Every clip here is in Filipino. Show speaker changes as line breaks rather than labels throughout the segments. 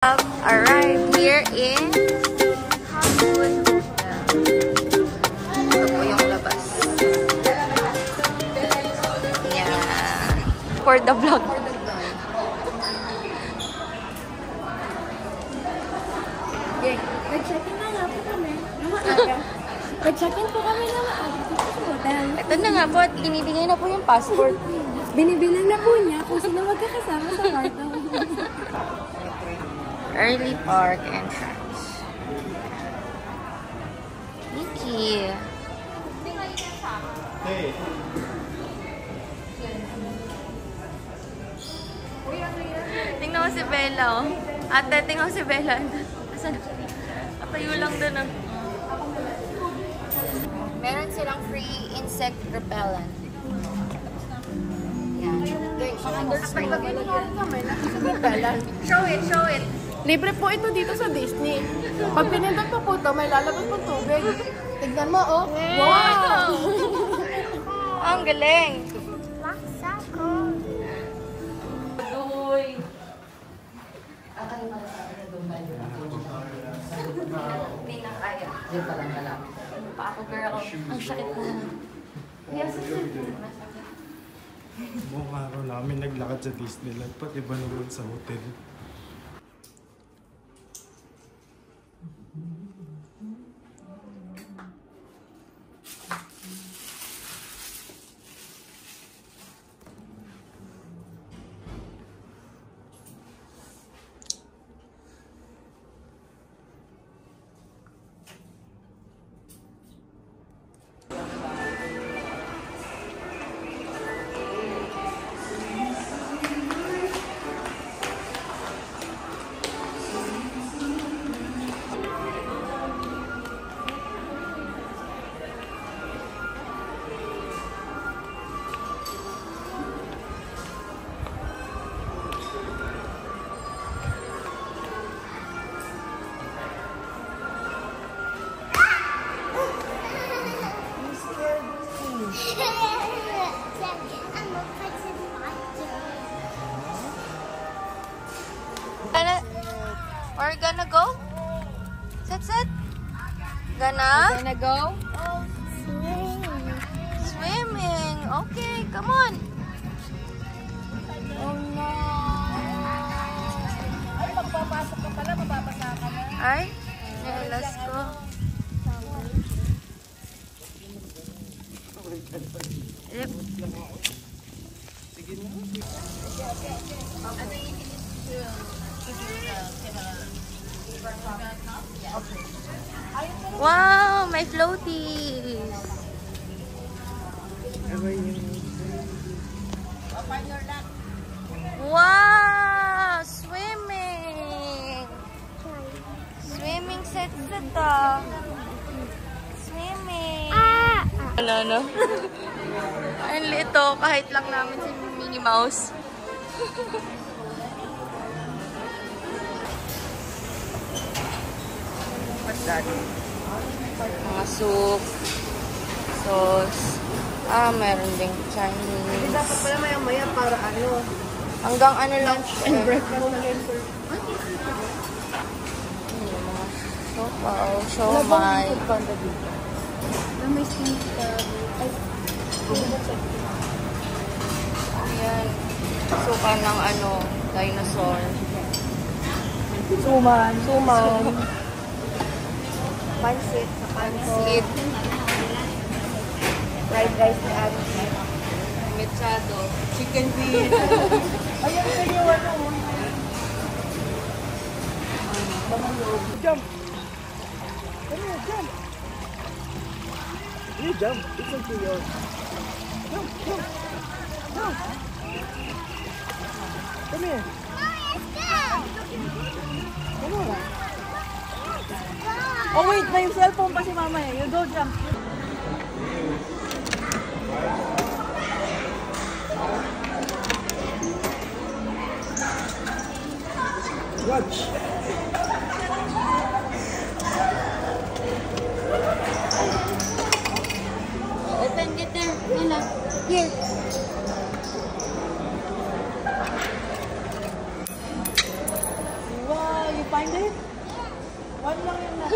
Arrived here in Hollywood Hotel. Ito po yung labas. Yeah. For the vlog.
Nag-check-in na nga po kami. Nag-check-in po kami na maaga sa hotel.
Ito na nga po at binibigay na po yung passport.
Binibilang na po niya kung sino magkakasama sa kwarto.
Early Park entrance. Mickey.
Hey.
Tingnan mo si Bella, oh. Ate, tingnan mo si Bella. Asan? Patayo lang doon, oh. Meron silang free insect repellent. Yan. Show it, show it.
Libre po ito dito sa Disney. Pag pinindot mo po ito, may lalabas po tubig. Tignan mo, oh. Wow!
Ang galing. Hindi na kaya.
Diyan pa lang pala.
Pa ako, girl. Ang sakit ko na. Yes,
Buong araw namin naglakad sa Disneyland, pati ba naman sa hotel.
We're gonna go? Set? Gonna
go?
Swimming. Okay, come on.
Oh no! Ay, magpapasok ka pala, mababasa ka na.
Ay, nelas ko. Wow, may floaties. Wow, swimming. Swimming set ito. Swimming. Ano? Ang lito, kahit lang namin si Minnie Mouse. What's that? Mga soup, sauce. Meron ding Chinese.
Dapat pala maya-maya para ano?
Hanggang ano lang siya.
Breakfast na rin, sir.
Mga sopaw, siomay.
Na may sweet ka.
Ayan. Suka ng ano, dinosaur.
Suman.
Pansit. Pansit.
Fried rice ni Ate.
Mechado.
Chicken feet. Ayan na yung ano.
Jump! Come here, jump! You jump, it's okay yours. Jump! Come here. Come on.
Oh wait, may cellphone pa si mama eh. You go jump.
Watch!
Open, get there. Nila. Here. Wow,
Hindi. One lang yan na.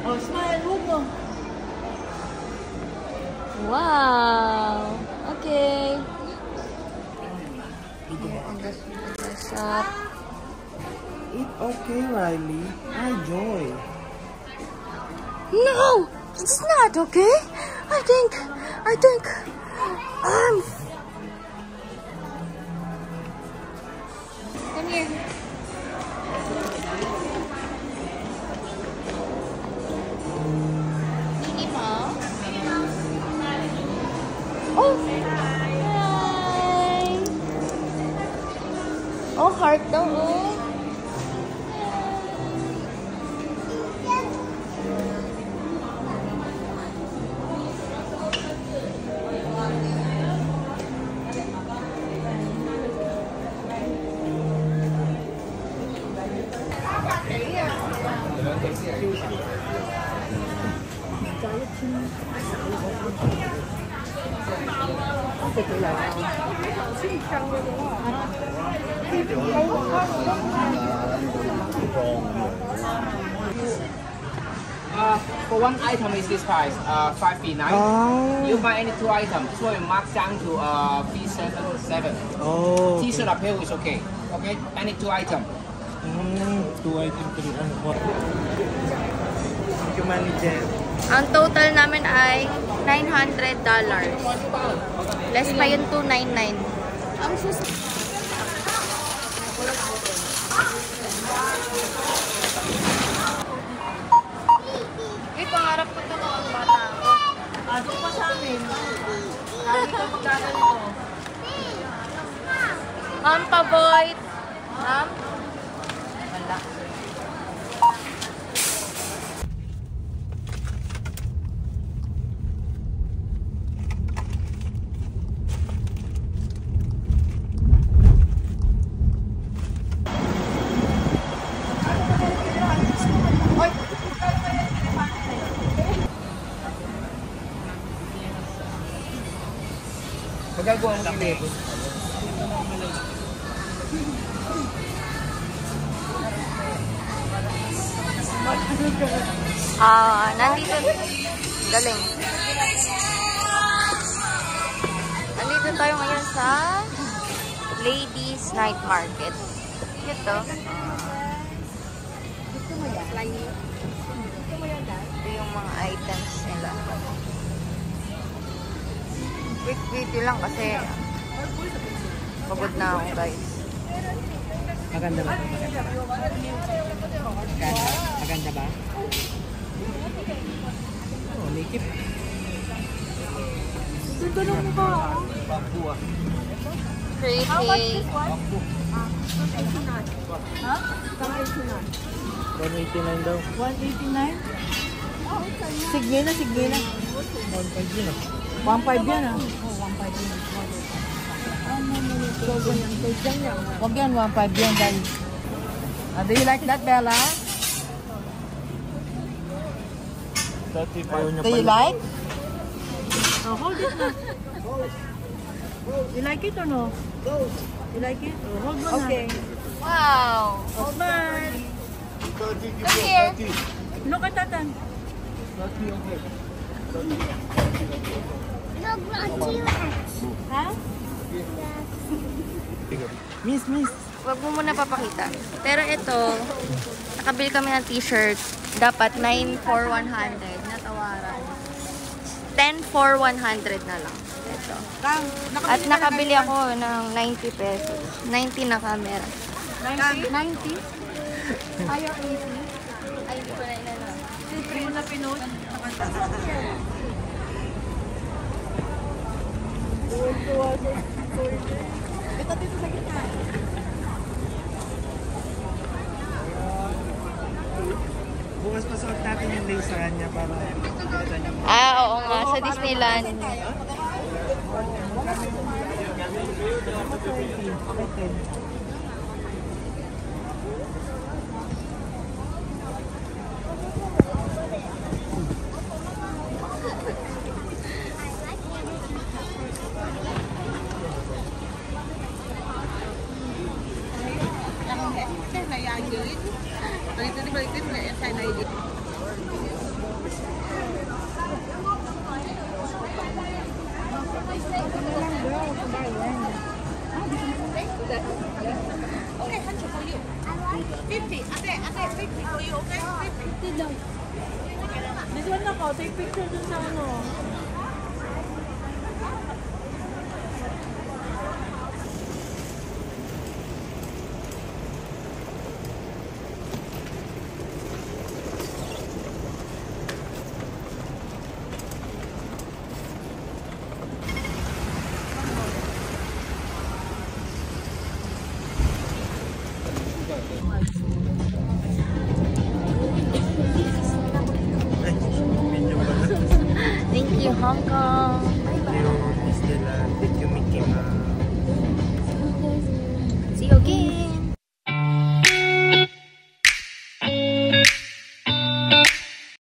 Oh, smile. Huwag mo.
Wow! Okay. The shop.
It's okay, Riley. Enjoy.
No! It's not okay. I think, come here. Minnie Mouse? Oh! Hi! Oh, heart daw, oh.
For one item is this price, 5p9.
Oh.
You buy any 2 items, this one will mark down to P77.
Oh.
T-shirt apparel is okay. Okay, any 2 items.
2 item 3. Thank you, manager.
Ang total namin ay $900. Less pa yung $299. Ang sus... Pangarap ko ito noong bata ako.
Doon pa sa amin. Lagi ka magkaganito.
Ma'am, pa-void. Ma'am? Wala.
Magagawa mo kami.
Nandito. Galing. Nandito tayo ngayon sa Ladies Night Market. Ito. Ito yung mga items nila. Quick video lang kasi pagod na ako, guys.
Maganda ba? Maganda ba? Oh, likip.
Ganda ng mukha.
Bambu ah.
Pretty.
Ha? Kang
189 daw.
189? Sige na, sige na.
1.5 yun ah.
1.5 yan ah. Huwag yan, 1.5 yan, guys. Do you like that, Bella?
35.
Do you like? Oh, hold it na. You like it or no? You like it? Oh, hold on. Okay.
Wow!
Hold on.
Come here.
Look at that. Ha?
Miss.
Huwag mo muna papakita. Pero ito, nakabili kami ng t-shirt. Dapat 9 for 100. Natawaran. 10 for 100 na lang. Ito. At nakabili ako ng 90 pesos. 90 na camera.
90?
Ayaw 80. Ay, hindi ko na inano.
Siyempre mo na pinod. Ito dito sa gitna.
Bukas pasuot natin yung lace sa kanya para...
Oo nga. Sa Disneyland.
This one ako, take picture dun sa ano.
Thank you, Hong Kong.
Yung Disneyland, thank you Mickey Mouse.
See you again.